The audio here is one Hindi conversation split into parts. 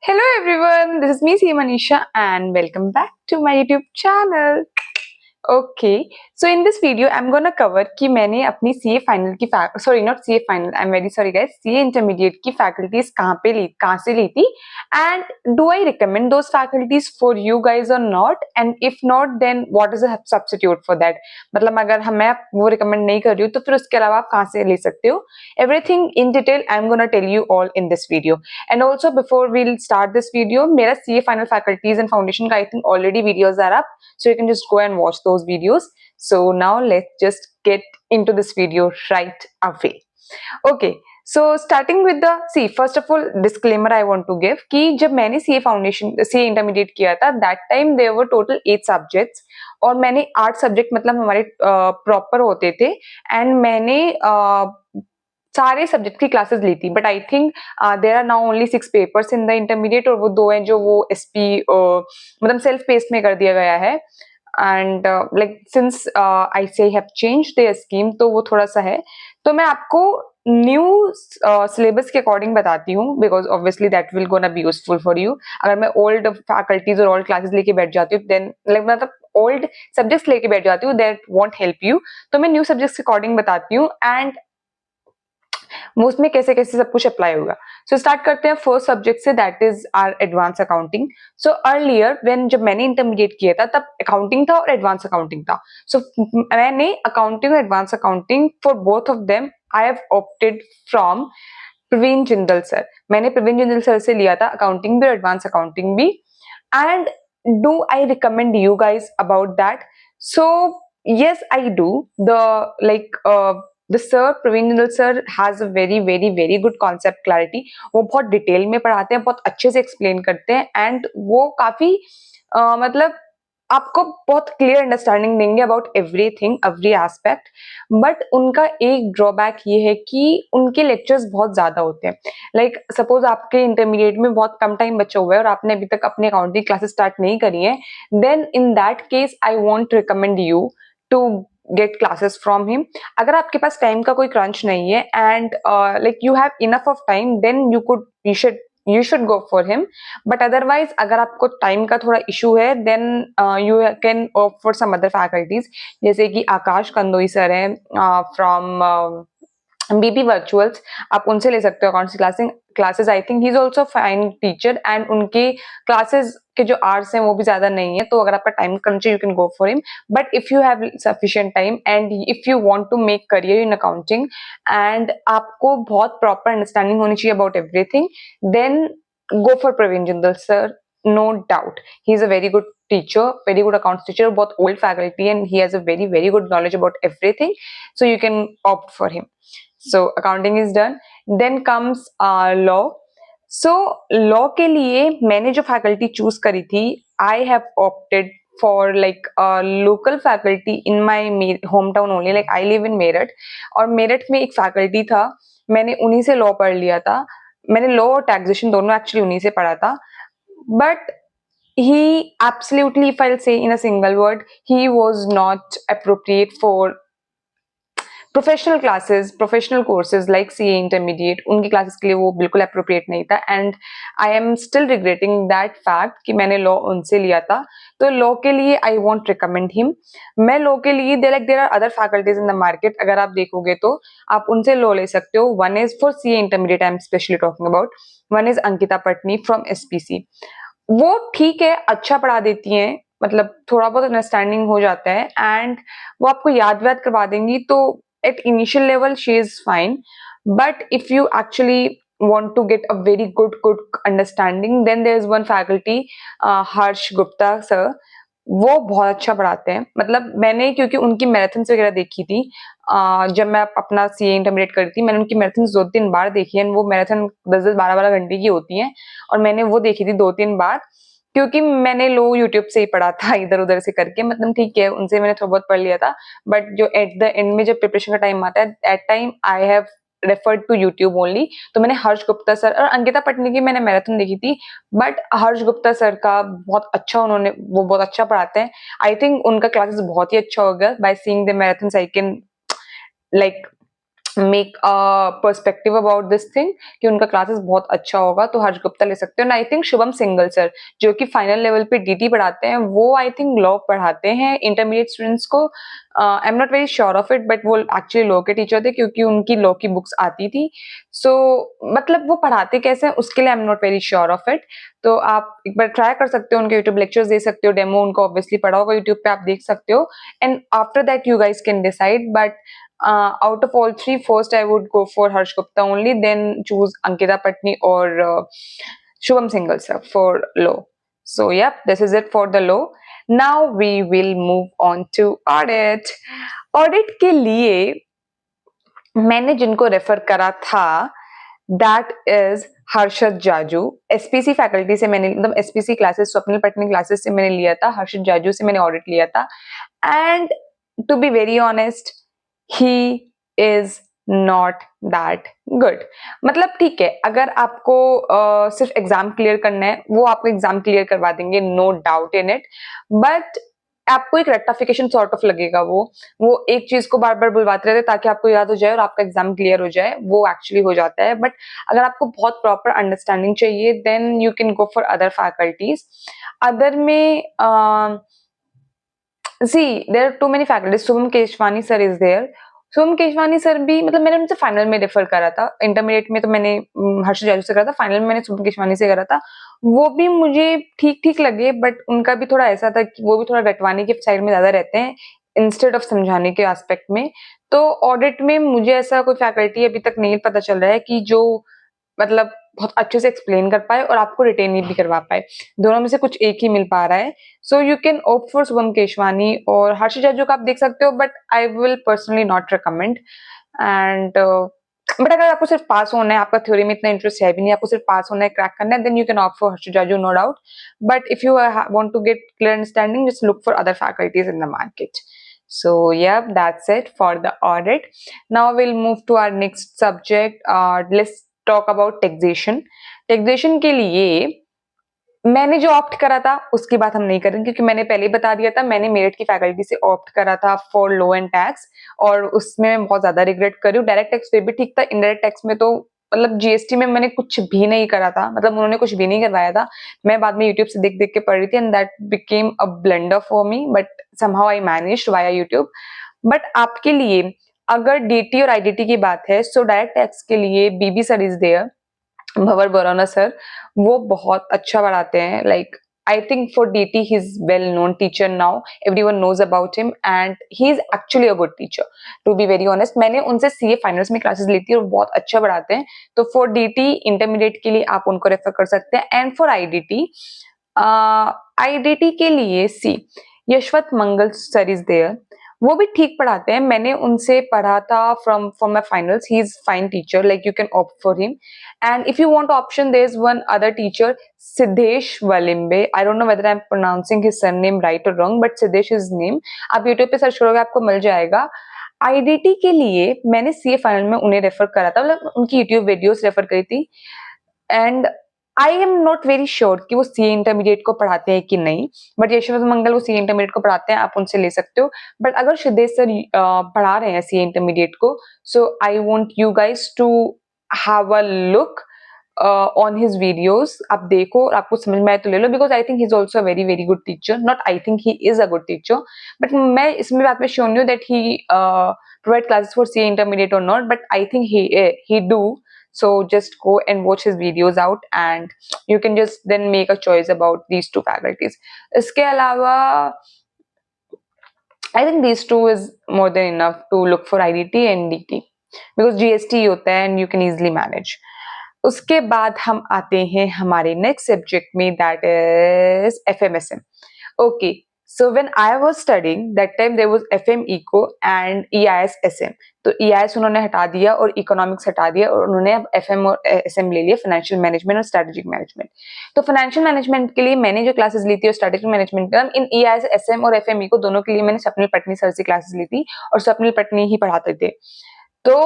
Hello everyone, this is me Manisha and welcome back to my YouTube channel. Okay, so in this video I'm gonna cover कि मैंने अपनी CA फाइनल की sorry not CA final, I am very sorry guys, CA intermediate की फैकल्टीज कहाँ से ली थी and do I recommend those faculties for you guys or not, and if not then what is a substitute for that. मतलब अगर मैं वो रिकमेंड नहीं कर रही हूँ तो फिर उसके अलावा आप कहाँ से ले सकते हो. Everything in detail I am gonna tell you all in this video. And also before we'll start this video, मेरा CA final faculties and foundation का I think already videos are up, so you can just go and watch those videos. So now let's just get into this video right away. Okay, so starting with the see, first of all disclaimer I want to give कि जब मैंने CA फाउंडेशन CA इंटरमीडिएट किया था that time there were total 8 subjects और मैंने 8 सब्जेक्ट मतलब हमारे प्रॉपर होते थे एंड मैंने सारे सब्जेक्ट की क्लासेस ली थी. But I think there are now only 6 papers in the intermediate और वो 2 हैं जो वो SP मतलब सेल्फ पेस्ड में कर दिया गया है. And like since ICAI have changed there scheme तो वो थोड़ा सा है. तो मैं आपको न्यू सिलेबस के अकॉर्डिंग बताती हूँ because obviously that will gonna be useful for you. अगर मैं ओल्ड फैकल्टीज और ओल्ड क्लासेस लेके बैठ जाती हूँ देन लाइक मतलब ओल्ड सब्जेक्ट्स लेके बैठ जाती हूँ दैट वॉन्ट हेल्प यू. तो मैं न्यू सब्जेक्ट्स के अकॉर्डिंग बताती हूँ एंड उसमें कैसे कैसे सब कुछ अप्लाई होगा. सो स्टार्ट करते हैं फर्स्ट सब्जेक्ट से, that is our advance accounting. So earlier when जब मैंने इंटरमीडिएट किया था तब अकाउंटिंग था और एडवांस अकाउंटिंग था. सो मैंने अकाउंटिंग और advance accounting for both of them I have opted from Praveen Jindal sir. मैंने प्रवीण जिंदल सर से लिया था अकाउंटिंग भी और एडवांस अकाउंटिंग भी. And do I recommend you guys about that? So yes I do. The sir Praveen Jindal sir has a very good concept clarity. वो बहुत डिटेल में पढ़ाते हैं, बहुत अच्छे से एक्सप्लेन करते हैं एंड वो काफी मतलब आपको बहुत क्लियर अंडरस्टैंडिंग देंगे about everything every aspect. But उनका एक ड्रॉबैक ये है कि उनके लेक्चर्स बहुत ज्यादा होते हैं. लाइक सपोज आपके इंटरमीडिएट में बहुत कम टाइम बचा हुआ है और आपने अभी तक अपने अकाउंटिंग क्लासेस स्टार्ट नहीं करी है, then in that case I want recommend you to get classes from him. अगर आपके पास टाइम का कोई क्रंच नहीं है and like you have enough of time then you should go for him. But otherwise अगर आपको टाइम का थोड़ा इशू है then you can opt for some other faculties, जैसे कि आकाश कंदोई सर हैं फ्रॉम बीपी वर्चुअल्स. आप उनसे ले सकते हो accounts classes. I think he is also fine teacher and उनके क्लासेस के जो आवर्स हैं वो भी ज्यादा नहीं है. तो अगर आपका टाइम क्रंच है you can go for him. But if you have sufficient time and if you want to make career in accounting and आपको बहुत प्रॉपर अंडरस्टैंडिंग होनी चाहिए about everything, then go for Praveen Jindal sir. No doubt, he is a very good teacher, very good accounts teacher, both old faculty, and he has a very good knowledge about everything. So you can opt for him. So accounting is done. Then comes law. So law के लिए मैंने जो faculty choose करी थी, I have opted for like a local faculty in my hometown only. Like I live in Meerut और मेरठ में एक faculty था, मैंने उन्हीं से law पढ़ लिया था. मैंने law और taxation दोनों actually उन्हीं से पढ़ा था. But he absolutely, if I'll say in a single word, he was not appropriate for professional classes, professional courses like CA intermediate, उनकी क्लासेस के लिए वो बिल्कुल अप्रोप्रिएट नहीं था. And I am still regretting that fact कि मैंने लॉ उनसे लिया था. तो लॉ के लिए आई वॉन्ट रिकमेंड हिम. मैं लॉ के लिए there are other faculties in the market, अगर आप देखोगे तो आप उनसे लॉ ले सकते हो. One is for CA intermediate I am specially talking about. One is Ankita Patni from SPC. वो ठीक है, अच्छा पढ़ा देती हैं, मतलब थोड़ा बहुत अंडरस्टैंडिंग हो जाता है एंड वो आपको याद वाद करवा देंगी. तो at initial level she is fine, but if you actually want to get a very good understanding then there is one faculty, Harsh Gupta sir. वो बहुत अच्छा पढ़ाते हैं. मतलब मैंने क्योंकि उनकी मैराथन्स वगैरह देखी थी जब मैं अपना CA इंटरमीडिएट करी थी, मैंने उनकी मैराथन्स 2-3 बार देखी है. वो मैराथन 10-10 12-12 घंटे की होती हैं और मैंने वो देखी थी 2-3 बार क्योंकि मैंने लो यूट्यूब से ही पढ़ा था इधर उधर से करके. मतलब ठीक है उनसे मैंने थोड़ा बहुत पढ़ लिया था, बट जो एट द एंड में जब प्रिपरेशन का टाइम आता है at time I have referred to YouTube only. तो मैंने हर्ष गुप्ता सर और अंकिता पटनी की मैंने मैराथन देखी थी, बट हर्ष गुप्ता सर का बहुत अच्छा, उन्होंने वो बहुत अच्छा पढ़ाते हैं. आई थिंक उनका क्लासेस बहुत ही अच्छा होगा. By seeing the marathons I can like make perspective about this thing कि उनका क्लासेस बहुत अच्छा होगा, तो हर्ष गुप्ता ले सकते हो। And I think Shubham single sir जो कि फाइनल लेवल पे डीटी पढ़ाते हैं, वो आई थिंक लॉ पढ़ाते हैं इंटरमीडिएट स्टूडेंट्स को। I am not very sure of it, but वो एक्चुअली लॉ के टीचर थे क्योंकि उनकी लॉ की बुक्स आती थी। सो मतलब वो पढ़ाते कैसे हैं उसके लिए I am not very sure of it. तो आप एक बार ट्राई कर सकते हो, उनके यूट्यूब लेक्चर्स दे सकते हो, डेमो उनको ऑब्वियसली पढ़ा होगा यूट्यूब पे, आप देख सकते हो। And after that you guys can decide, but out of all three, first I would go for Harsh Gupta only, then choose Ankita Patni or Shubham Singhal sir for law. So yep, this is it for the law. Now we will move on to audit. Audit के लिए मैंने जिनको रेफर करा था that is Harshad Jaju. SPC faculty से मैंने मतलब SPC classes Swapnil Patni classes से मैंने लिया था, हर्षद जाजू से मैंने ऑडिट लिया था। And to be very honest, he is not that good. मतलब ठीक है, अगर आपको सिर्फ एग्जाम क्लियर करना है वो आपको एग्जाम क्लियर करवा देंगे, no doubt in it, but आपको एक रेक्टिफिकेशन सॉर्ट ऑफ लगेगा। वो एक चीज को बार बार बुलवाते रहते ताकि आपको याद हो जाए और आपका एग्जाम क्लियर हो जाए, वो एक्चुअली हो जाता है। बट अगर आपको बहुत प्रॉपर अंडरस्टैंडिंग चाहिए then you can go for other faculties. Other में see there are too many faculties. Subham Keshwani sir is there. Shubham Keshwani sir भी मतलब मैंने उनसे फाइनल में रेफर करा था, इंटरमीडिएट में तो मैंने हर्ष जाजू से करा था, फाइनल में मैंने शुभम केशवानी से करा था। वो भी मुझे ठीक ठीक लगे, बट उनका भी थोड़ा ऐसा था कि वो भी थोड़ा रटवाने के साइड में ज्यादा रहते हैं इंस्टेड ऑफ समझाने के एस्पेक्ट में। तो ऑडिट में मुझे ऐसा कोई फैकल्टी अभी तक नहीं पता चल रहा है कि जो मतलब बहुत अच्छे से एक्सप्लेन कर पाए और आपको रिटेन भी करवा पाए। दोनों में से कुछ एक ही मिल पा रहा है। So you can opt for Shubham Keshwani और हर्ष जाजू का आप देख सकते हो, but I will personally not recommend. And but अगर आपको सिर्फ पास होना है, आपका थ्योरी में इतना इंटरेस्ट है भी नहीं, आपको सिर्फ पास होना है, क्रैक करना है, then you can opt for Harsh Jaju, no doubt. But if you want to get clear understanding, just look for other faculties in the market. So yeah, that's it for the audit. Now we'll move to our next subject. Let's talk about taxation. Taxation के लिए मैंने जो ऑप्ट करा था उसकी बात हम नहीं करेंगे क्योंकि मैंने पहले ही बता दिया था, मैंने मेरिट की फैकल्टी से ऑप्ट करा था फॉर लॉ एंड टैक्स और उसमें मैं बहुत ज्यादा रिग्रेट कर रही हूँ। डायरेक्ट टैक्स फिर भी ठीक था, इनडायरेक्ट टैक्स में तो मतलब जीएसटी में मैंने कुछ भी नहीं करा था, मतलब उन्होंने कुछ भी नहीं करवाया था। मैं बाद में यूट्यूब से देख देख के पढ़ रही थी and that became a blunder for me, but somehow I managed via YouTube. But आपके लिए अगर डीटी और आईडीटी की बात है, सो डायरेक्ट टैक्स के लिए BB sir is there, Bhanwar Barauna sir, वो बहुत अच्छा पढ़ाते हैं। Like I think for DT he's well known teacher now, everyone knows about him and he is actually a good teacher, to be very honest। मैंने उनसे CA फाइनल्स में क्लासेस ली थी और बहुत अच्छा पढ़ाते हैं। तो for DT इंटरमीडिएट के लिए आप उनको रेफर कर सकते हैं। एंड फॉर IDT के लिए सी यशवंत मंगल सर इज देयर, वो भी ठीक पढ़ाते हैं, मैंने उनसे पढ़ा था from for my finals. He is fine teacher, like you can opt for him. And if you want option, there's one other teacher, Siddesh Valimbe. I don't know whether I'm pronouncing his surname right or wrong, but Siddesh is his name. आप YouTube पे सर्च करोगे आपको मिल जाएगा। आईडीटी के लिए मैंने सीए फाइनल में उन्हें रेफर करा था, मतलब उनकी यूट्यूब वीडियोस रेफर करी थी। And I am not very sure कि वो सीए इंटरमीडिएट को पढ़ाते हैं कि नहीं, बट यशवंत मंगल वो सीए इंटरमीडिएट को पढ़ाते हैं, आप उनसे ले सकते हो। बट अगर सिद्धेश सर पढ़ा रहे हैं सीए इंटरमीडिएट को, so I want you guys to have a look on his videos. आप देखो और आपको समझ में आए तो ले लो, because I think he is also a very very good teacher. Not I think, he is a good teacher, but मैं इसमें बात में श्योर नहीं हूँ that he provide classes for CA intermediate or not, but I think he do. So just go and watch his videos out and you can just then make a choice about these two faculties. इसके अलावा I think these two is more than enough to look for IDT and DT because GST होता है and you can easily manage. उसके बाद हम आते हैं हमारे नेक्स्ट सब्जेक्ट में, that is FMSM. Okay, so when I was studying that time there was FM Eco and EIS SM. तो EIS उन्होंने हटा दिया और इकोनॉमिक्स हटा दिया और उन्होंने अब FM और SM ले लिया, फाइनेंशियल मैनेजमेंट और स्ट्रेटेजिक मैनेजमेंट। तो फाइनेंशियल मैनेजमेंट के लिए मैंने जो क्लासेस ली थी और स्ट्रेटेजिक मैनेजमेंट का, इन EIS SM और FM Eco दोनों के लिए मैंने स्वप्निल पटनी सर से क्लासेस ली थी और स्वप्निल पटनी ही पढ़ाते थे। तो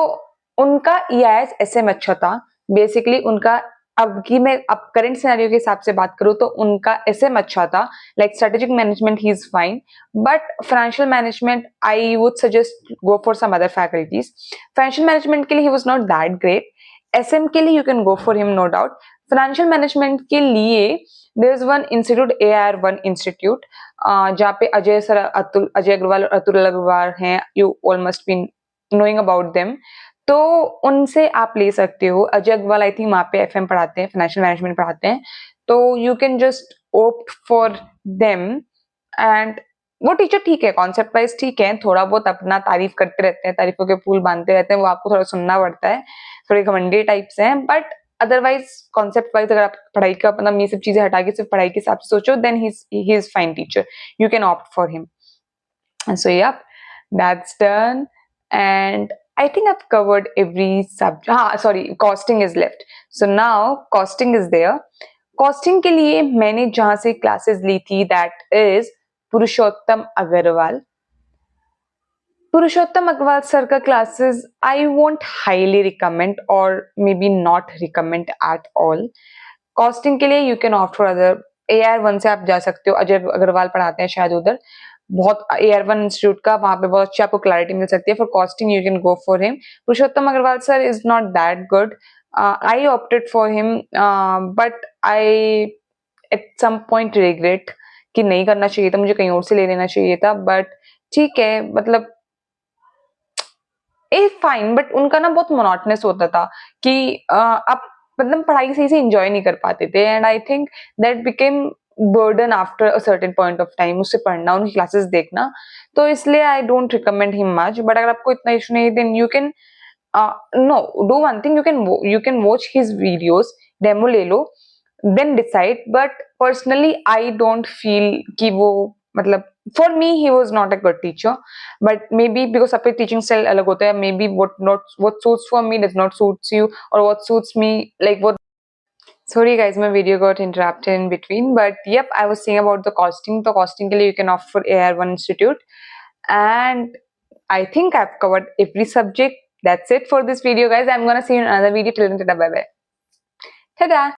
उनका EIS SM अच्छा था, बेसिकली उनका अब की मैं अब करंट सिनेरियो के हिसाब से बात करूँ तो उनका एसएम अच्छा था, like strategic management he is fine, but financial management I would suggest go for some other faculties. Financial management के लिए he was not that great, SM के लिए you can go for him no doubt. Financial management के लिए there is one institute, AR1 institute, जहाँ पे अजय सर, अजय अग्रवाल और अतुल अग्रवाल हैं, you all must be knowing about them, तो उनसे आप ले सकते हो। अजय अग्रवाल आई थिंक वहाँ पे एफएम पढ़ाते हैं, फाइनेंशियल मैनेजमेंट पढ़ाते हैं, तो you can just opt for them. And वो टीचर ठीक है, कॉन्सेप्ट वाइज ठीक है, थोड़ा बहुत अपना तारीफ करते रहते हैं, तारीफों के पुल बांधते रहते हैं, वो आपको थोड़ा सुनना पड़ता है, थोड़े घमंडी टाइप्स हैं, बट अदरवाइज कॉन्सेप्ट वाइज अगर आप पढ़ाई का मतलब ये सब चीजें हटा के सिर्फ पढ़ाई के हिसाब से सोचो, then he is fine teacher, you can opt for him. So yep, that's done. And I think I've covered every subject. Sorry, costing is left. So now costing is there. Costing के लिए मैंने जहां से क्लासेस ली थी, that is Purushottam Agarwal. Purushottam Agarwal sir का classes I won't highly recommend और may be not recommend at all. Costing के लिए you can opt for other, AR1 से आप जा सकते हो, अजय अग्रवाल पढ़ाते हैं शायद उधर, बहुत AR1 इंस्टीट्यूट का, वहां पे बहुत अच्छी आपको क्लैरिटी मिल सकती है। For costing you can go for him. Purushottam Agarwal sir is not that good, I opted for him, but I at some point regret कि नहीं करना चाहिए था, मुझे कहीं और से ले लेना चाहिए था, बट ठीक है, मतलब ए फाइन, बट उनका ना बहुत मोनोटोनस होता था कि आप मतलब पढ़ाई सही से एंजॉय नहीं कर पाते थे, and I think that became burden after a certain point of time, उससे पढ़ना, उनकी क्लासेस देखना, तो इसलिए I don't recommend him much. But अगर आपको इतना इशू नहीं, then you can no do one thing, you can watch his videos, demo ले लो, then decide. But personally I don't feel कि वो मतलब, for me he was not a good teacher, but maybe because सबके teaching style अलग होता है, maybe what suits for me does not suits you, or what suits me like what, sorry guys my video got interrupted in between, but yep, I was saying about the costing. तो costing के लिए you can opt for AR1 institute, and I think I've covered every subject. That's it for this video guys. I'm gonna see you in another video. Till then, bye bye. Ta-da!